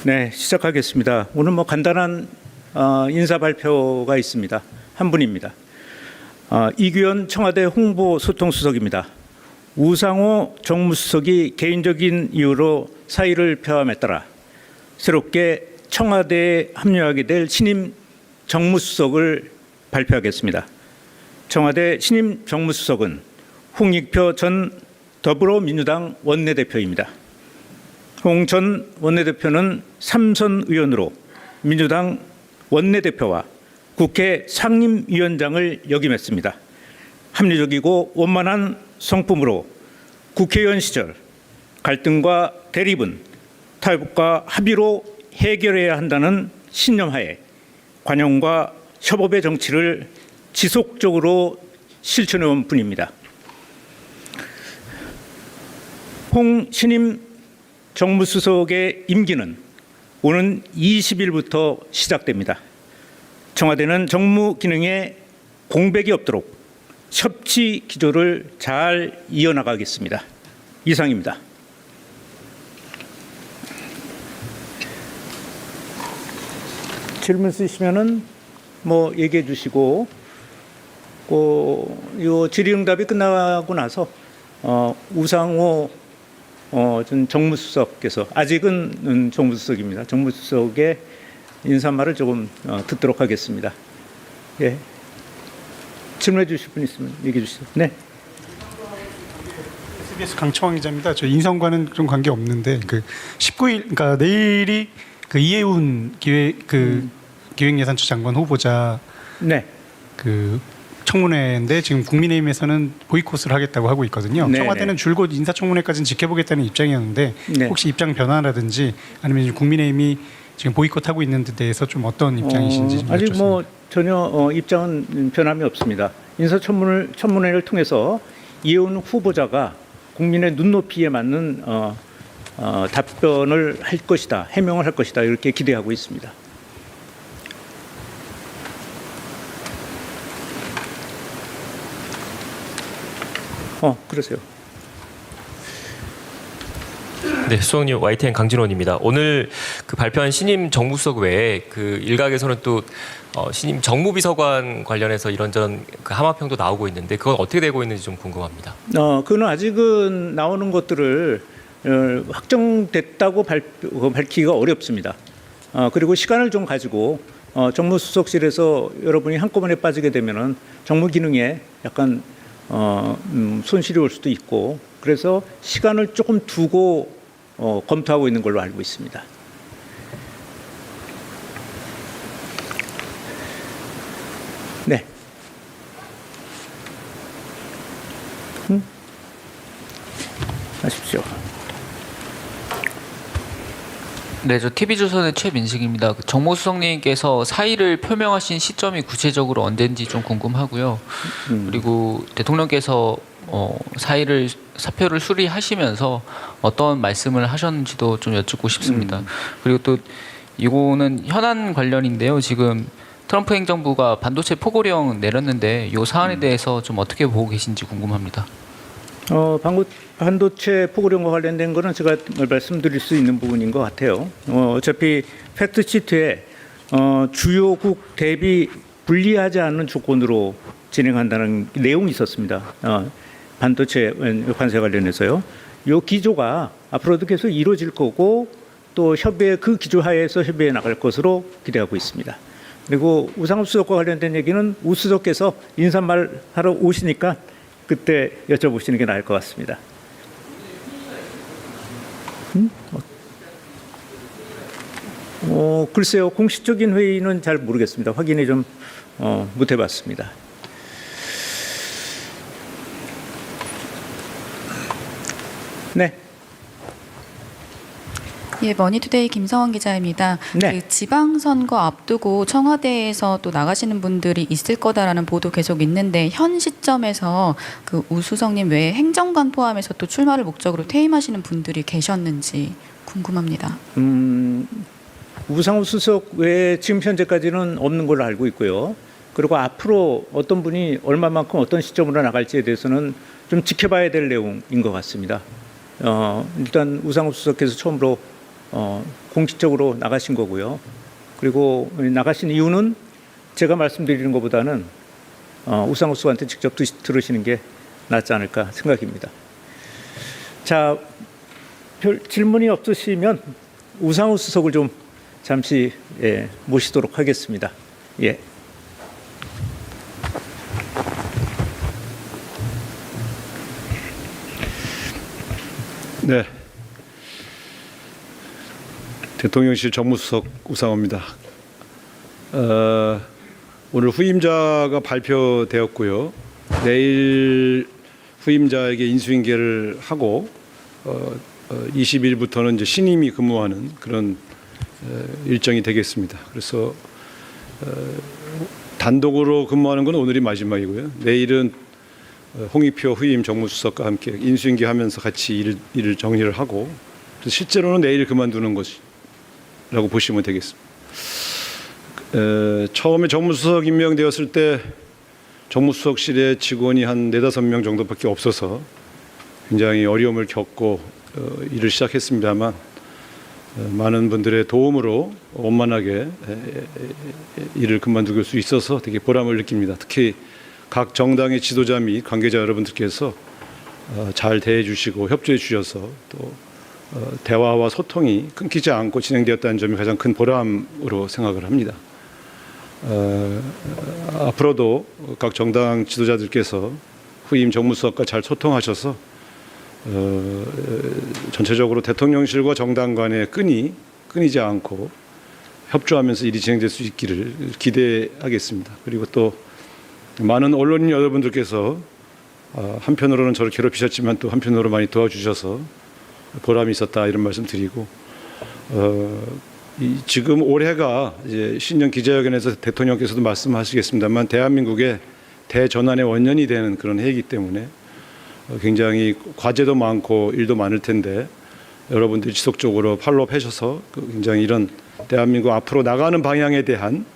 네, 시작하겠습니다. 오늘 간단한 인사 발표가 있습니다. 한 분입니다. 이규현 청와대 홍보소통수석입니다. 우상호 정무수석이 개인적인 이유로 사의를 표함에 따라 새롭게 청와대에 합류하게 될 신임 정무수석을 발표하겠습니다. 청와대 신임 정무수석은 홍익표 전 더불어민주당 원내대표입니다. 홍 전 원내대표는 삼선 의원으로 민주당 원내대표와 국회 상임위원장을 역임했습니다. 합리적이고 원만한 성품으로 국회의원 시절 갈등과 대립은 타협과 합의로 해결해야 한다는 신념하에 관용과 협업의 정치를 지속적으로 실천해온 분입니다. 홍 신임 정무수석의 임기는 오는 20일부터 시작됩니다. 청와대는 정무 기능에 공백이 없도록 협치 기조를 잘 이어나가겠습니다. 이상입니다. 질문 있으시면은 얘기해 주시고, 요 질의응답이 끝나고 나서 우상호 전 정무수석께서, 아직은 정무수석입니다. 정무수석의 인사말을 조금 듣도록 하겠습니다. 예. 질문해 주실 분 있으면 얘기해 주시죠. 네. SBS 강청원 기자입니다. 저 인선과는 좀 관계 없는데 19일, 그러니까 내일이 이해운 기획예산처 장관 후보자 네. 청문회인데 지금 국민의힘에서는 보이콧을 하겠다고 하고 있거든요. 네네. 청와대는 줄곧 인사청문회까지는 지켜보겠다는 입장이었는데 네. 혹시 입장 변화라든지 아니면 국민의힘이 지금 보이콧하고 있는 데 대해서 좀 어떤 입장이신지 좀 아직 여쭙습니다. 전혀 입장은 변함이 없습니다. 인사청문회를 통해서 이해운 후보자가 국민의 눈높이에 맞는 답변을 할 것이다, 해명을 할 것이다, 이렇게 기대하고 있습니다. 그러세요. 네, 수석님, YTN 강진원입니다. 오늘 발표한 신임 정무수석 외에 일각에서는 또 신임 정무비서관 관련해서 이런저런 함화평도 나오고 있는데 그건 어떻게 되고 있는지 좀 궁금합니다. 그는 아직은 나오는 것들을 확정됐다고 밝히기가 어렵습니다. 그리고 시간을 좀 가지고 정무수석실에서 여러분이 한꺼번에 빠지게 되면은 정무 기능에 약간 손실이 올 수도 있고, 그래서 시간을 조금 두고 검토하고 있는 걸로 알고 있습니다. 네. 하십시오. 네, 저 TV조선의 최민식입니다. 정무수석님께서 사의를 표명하신 시점이 구체적으로 언제인지 좀 궁금하고요. 그리고 대통령께서 사표를 수리하시면서 어떤 말씀을 하셨는지도 좀 여쭙고 싶습니다. 그리고 또 이거는 현안 관련인데요. 지금 트럼프 행정부가 반도체 포고령 내렸는데 이 사안에 대해서 좀 어떻게 보고 계신지 궁금합니다. 반도체 포고령과 관련된 거는 제가 말씀드릴 수 있는 부분인 것 같아요. 어차피 팩트시트에 주요국 대비 불리하지 않은 조건으로 진행한다는 내용이 있었습니다. 반도체 관세 관련해서요. 이 기조가 앞으로도 계속 이루어질 거고, 또 그 기조 하에서 협의해 나갈 것으로 기대하고 있습니다. 그리고 우상호 수석과 관련된 얘기는 우 수석께서 인사말 하러 오시니까 그때 여쭤보시는 게 나을 것 같습니다. 글쎄요, 공식적인 회의는 잘 모르겠습니다. 확인이 좀 못 해봤습니다. 네. 예, 머니투데이 김성원 기자입니다. 네. 지방선거 앞두고 청와대에서 또 나가시는 분들이 있을 거다라는 보도 계속 있는데, 현 시점에서 우 수석님 외에 행정관 포함해서 또 출마를 목적으로 퇴임하시는 분들이 계셨는지 궁금합니다. 우상호 수석 외에 지금 현재까지는 없는 걸로 알고 있고요. 그리고 앞으로 어떤 분이 얼마만큼 어떤 시점으로 나갈지에 대해서는 좀 지켜봐야 될 내용인 것 같습니다. 일단 우상호 수석께서 처음으로 공식적으로 나가신 거고요. 그리고 나가신 이유는 제가 말씀드리는 것보다는 우상호 수석한테 직접 들으시는 게 낫지 않을까 생각입니다. 자, 별 질문이 없으시면 우상호 수석을 좀 잠시 모시도록 하겠습니다. 예. 네. 대통령실 정무수석 우상호입니다. 오늘 후임자가 발표되었고요. 내일 후임자에게 인수인계를 하고 20일부터는 이제 신임이 근무하는 그런 일정이 되겠습니다. 그래서 단독으로 근무하는 건 오늘이 마지막이고요. 내일은 홍익표 후임 정무수석과 함께 인수인계하면서 같이 일을 정리를 하고 실제로는 내일 그만두는 것이라고 보시면 되겠습니다. 처음에 정무수석 임명되었을 때 정무수석실에 직원이 한 4-5명 정도밖에 없어서 굉장히 어려움을 겪고 일을 시작했습니다만 많은 분들의 도움으로 원만하게 일을 그만두길 수 있어서 되게 보람을 느낍니다. 특히 각 정당의 지도자 및 관계자 여러분들께서 잘 대해 주시고 협조해 주셔서 또 대화와 소통이 끊기지 않고 진행되었다는 점이 가장 큰 보람으로 생각을 합니다. 앞으로도 각 정당 지도자들께서 후임 정무수석과 잘 소통하셔서 전체적으로 대통령실과 정당 간의 끈이 끊이지 않고 협조하면서 일이 진행될 수 있기를 기대하겠습니다. 그리고 또 많은 언론인 여러분들께서 한편으로는 저를 괴롭히셨지만 또 한편으로 많이 도와주셔서 보람이 있었다 이런 말씀 드리고 지금 올해가 이제 신년 기자회견에서 대통령께서도 말씀하시겠습니다만 대한민국의 대전환의 원년이 되는 그런 해이기 때문에 굉장히 과제도 많고 일도 많을 텐데 여러분들이 지속적으로 팔로업 하셔서 굉장히 이런 대한민국 앞으로 나가는 방향에 대한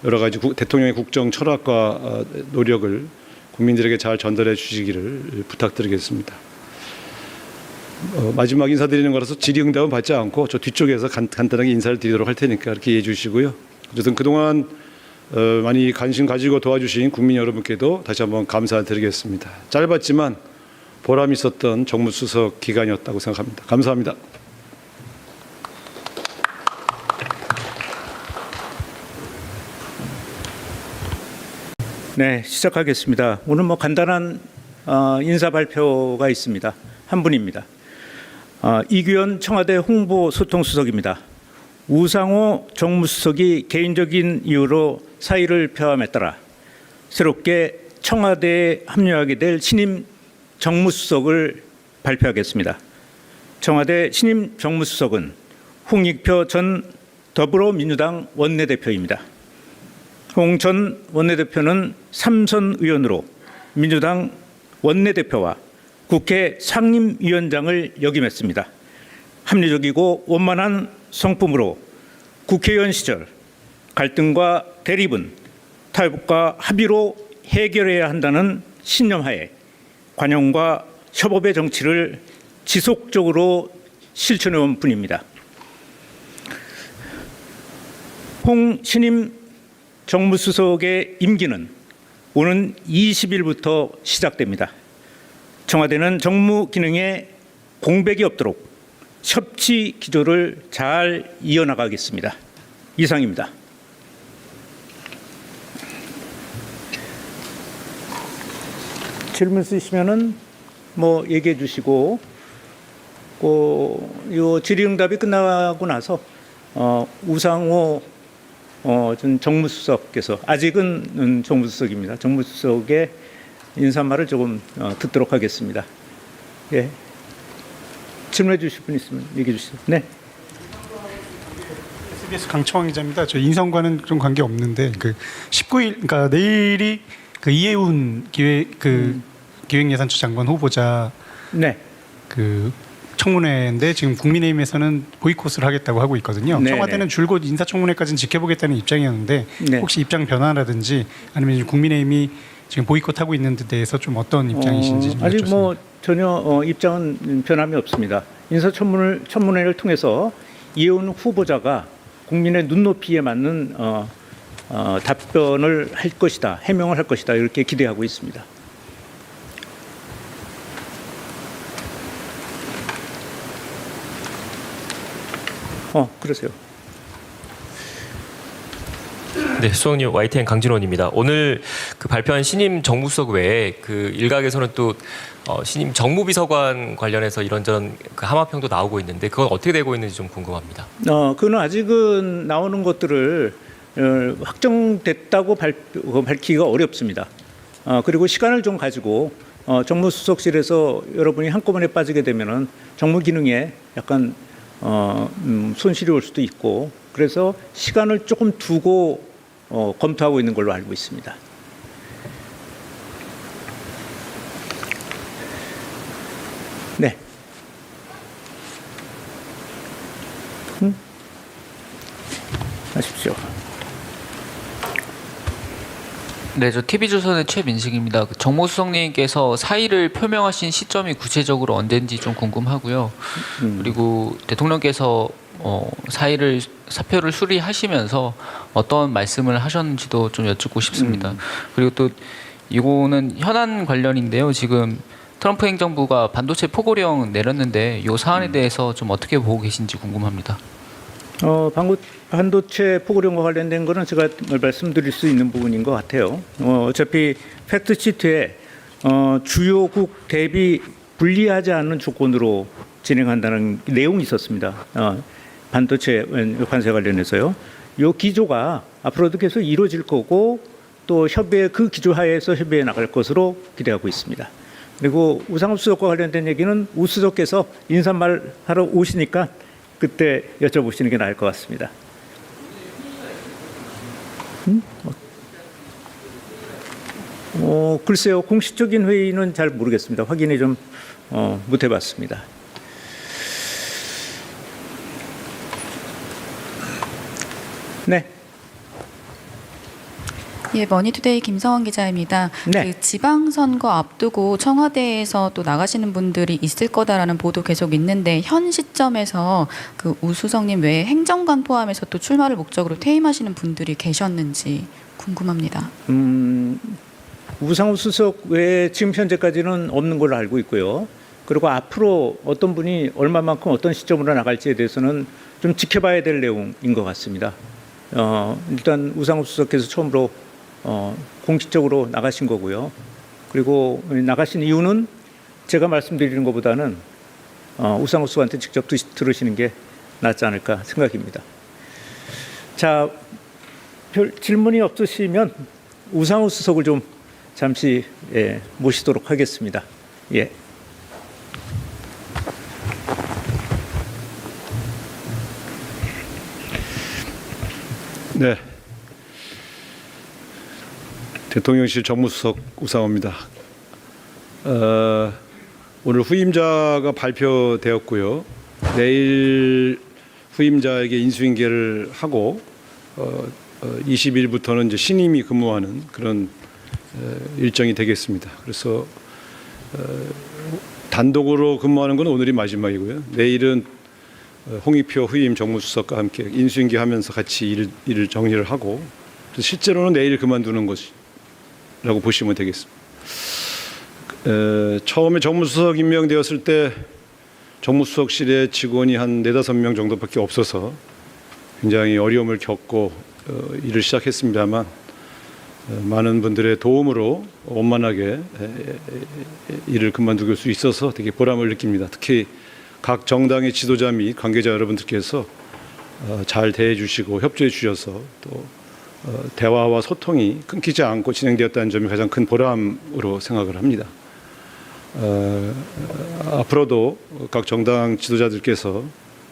여러 가지 대통령의 국정 철학과 노력을 국민들에게 잘 전달해 주시기를 부탁드리겠습니다. 마지막 인사드리는 거라서 질의응답은 받지 않고 저 뒤쪽에서 간단하게 인사를 드리도록 할 테니까 이렇게 이해해 주시고요. 어쨌든 그동안 많이 관심 가지고 도와주신 국민 여러분께도 다시 한번 감사드리겠습니다. 짧았지만 보람 있었던 정무수석 기간이었다고 생각합니다. 감사합니다. 네, 시작하겠습니다. 오늘 뭐 간단한 인사 발표가 있습니다. 한 분입니다. 이규현 청와대 홍보소통수석입니다. 우상호 정무수석이 개인적인 이유로 사의를 표함에 따라 새롭게 청와대에 합류하게 될 신임 정무수석을 발표하겠습니다. 청와대 신임 정무수석은 홍익표 전 더불어민주당 원내대표입니다. 홍 전 원내대표는 3선 의원으로 민주당 원내대표와 국회 상임위원장을 역임했습니다. 합리적이고 원만한 성품으로 국회의원 시절 갈등과 대립은 타협과 합의로 해결해야 한다는 신념하에 관용과 협업의 정치를 지속적으로 실천해온 분입니다. 홍 신임 정무수석의 임기는 오는 20일부터 시작됩니다. 청와대는 정무 기능에 공백이 없도록 협치 기조를 잘 이어나가겠습니다. 이상입니다. 질문 있으시면은 뭐 얘기해 주시고, 요 질의응답이 끝나고 나서 우상호 전 정무수석께서 아직은 정무수석입니다. 정무수석의 인사말을 조금 듣도록 하겠습니다. 예. 질문해 주실 분 있으면 얘기해 주시죠. 네. SBS 강청원 기자입니다. 저 인선과는 좀 관계 없는데 그 19일 그러니까 내일이 그 이해운 기획예산처 장관 후보자 네. 그 청문회인데 지금 국민의힘에서는 보이콧을 하겠다고 하고 있거든요. 네네. 청와대는 줄곧 인사청문회까지는 지켜보겠다는 입장이었는데 네. 혹시 입장 변화라든지 아니면 국민의힘이 지금 보이콧하고 있는 데 대해서 좀 어떤 입장이신지 좀 아직 뭐 여쭙습니다. 전혀 입장은 변함이 없습니다. 인사청문회를 통해서 이해운 후보자가 국민의 눈높이에 맞는 답변을 할 것이다, 해명을 할 것이다 이렇게 기대하고 있습니다. 그러세요. 네, 수석님 YTN 강진원입니다. 오늘 그 발표한 신임 정무수석 외에 그 일각에서는 또 신임 정무비서관 관련해서 이런저런 그 함화평도 나오고 있는데 그건 어떻게 되고 있는지 좀 궁금합니다. 그는 아직은 나오는 것들을 확정됐다고 밝히기가 어렵습니다. 그리고 시간을 좀 가지고 정무수석실에서 여러분이 한꺼번에 빠지게 되면은 정무 기능에 약간 손실이 올 수도 있고 그래서 시간을 조금 두고 검토하고 있는 걸로 알고 있습니다. 네. 하십시오. 네, 저 TV조선의 최민식입니다. 그 정무수석님께서 사의를 표명하신 시점이 구체적으로 언제인지 좀 궁금하고요. 그리고 대통령께서 사표를 수리하시면서 어떤 말씀을 하셨는지도 좀 여쭙고 싶습니다. 그리고 또 이거는 현안 관련인데요. 지금 트럼프 행정부가 반도체 포고령 내렸는데 이 사안에 대해서 좀 어떻게 보고 계신지 궁금합니다. 반도체 포고령과 관련된 거는 제가 말씀드릴 수 있는 부분인 것 같아요. 어차피 팩트시트에 주요국 대비 불리하지 않은 조건으로 진행한다는 내용이 있었습니다. 반도체 관세 관련해서요. 이 기조가 앞으로도 계속 이루어질 거고 또 협의회 그 기조 하에서 협의해 나갈 것으로 기대하고 있습니다. 그리고 우상호 수석과 관련된 얘기는 우 수석께서 인사말 하러 오시니까 그때 여쭤보시는 게 나을 것 같습니다. 글쎄요. 공식적인 회의는 잘 모르겠습니다. 확인이 좀 못 해봤습니다. 네. 예, 머니투데이 김성원 기자입니다. 네. 그 지방선거 앞두고 청와대에서 또 나가시는 분들이 있을 거다라는 보도 계속 있는데 현 시점에서 그 우수성님 외에 행정관 포함해서 또 출마를 목적으로 퇴임하시는 분들이 계셨는지 궁금합니다. 우상호 수석 외에 지금 현재까지는 없는 걸로 알고 있고요. 그리고 앞으로 어떤 분이 얼마만큼 어떤 시점으로 나갈지에 대해서는 좀 지켜봐야 될 내용인 것 같습니다. 일단 우상호 수석께서 처음으로 공식적으로 나가신 거고요. 그리고 나가신 이유는 제가 말씀드리는 것보다는 우상호 수석한테 직접 들으시는 게 낫지 않을까 생각입니다. 자, 별 질문이 없으시면 우상호 수석을 좀 잠시 모시도록 하겠습니다. 예. 네. 대통령실 정무수석 우상호입니다. 오늘 후임자가 발표되었고요. 내일 후임자에게 인수인계를 하고 20일부터는 이제 신임이 근무하는 그런 일정이 되겠습니다. 그래서 단독으로 근무하는 건 오늘이 마지막이고요. 내일은 홍익표 후임 정무수석과 함께 인수인계하면서 같이 일을 정리를 하고 실제로는 내일 그만두는 것이라고 보시면 되겠습니다. 처음에 정무수석 임명되었을 때 정무수석실에 직원이 한 4-5명 정도밖에 없어서 굉장히 어려움을 겪고 일을 시작했습니다만 많은 분들의 도움으로 원만하게 일을 그만두길 수 있어서 되게 보람을 느낍니다. 특히 각 정당의 지도자 및 관계자 여러분들께서 잘 대해 주시고 협조해 주셔서 또 대화와 소통이 끊기지 않고 진행되었다는 점이 가장 큰 보람으로 생각을 합니다. 앞으로도 각 정당 지도자들께서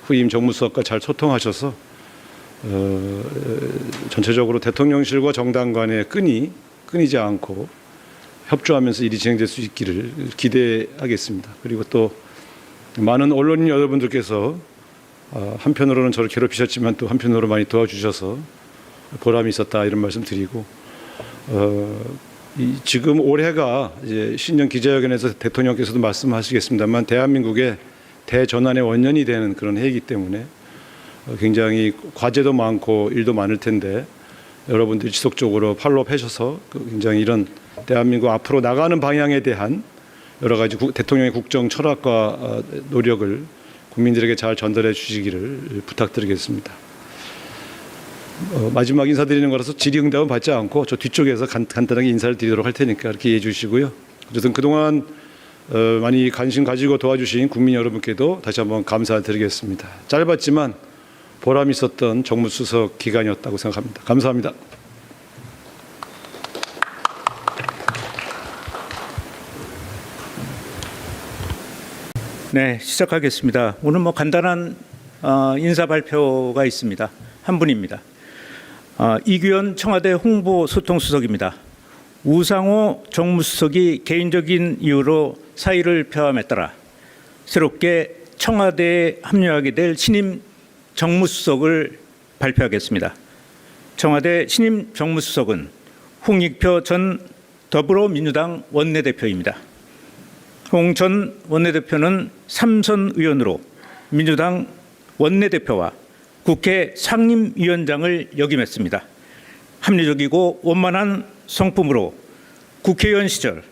후임 정무수석과 잘 소통하셔서 전체적으로 대통령실과 정당 간의 끈이 끊이지 않고 협조하면서 일이 진행될 수 있기를 기대하겠습니다. 그리고 또 많은 언론인 여러분들께서 한편으로는 저를 괴롭히셨지만 또 한편으로 많이 도와주셔서 보람이 있었다 이런 말씀 드리고 지금 올해가 이제 신년 기자회견에서 대통령께서도 말씀하시겠습니다만 대한민국의 대전환의 원년이 되는 그런 해이기 때문에 굉장히 과제도 많고 일도 많을 텐데 여러분들이 지속적으로 팔로우하셔서 굉장히 이런 대한민국 앞으로 나가는 방향에 대한 여러 가지 대통령의 국정 철학과 노력을 국민들에게 잘 전달해 주시기를 부탁드리겠습니다. 마지막 인사드리는 거라서 질의응답은 받지 않고 저 뒤쪽에서 간단하게 인사를 드리도록 할 테니까 이렇게 이해해 주시고요. 어쨌든 그동안 많이 관심 가지고 도와주신 국민 여러분께도 다시 한번 감사드리겠습니다. 짧았지만 보람 있었던 정무수석 기간이었다고 생각합니다. 감사합니다. 네, 시작하겠습니다. 오늘 뭐 간단한 인사 발표가 있습니다. 한 분입니다. 이규현 청와대 홍보소통수석입니다. 우상호 정무수석이 개인적인 이유로 사의를 표함에 따라 새롭게 청와대에 합류하게 될 신임 정무수석을 발표하겠습니다. 청와대 신임 정무수석은 홍익표 전 더불어민주당 원내대표입니다. 홍 전 원내대표는 삼선 의원으로 민주당 원내대표와 국회 상임위원장을 역임했습니다. 합리적이고 원만한 성품으로 국회의원 시절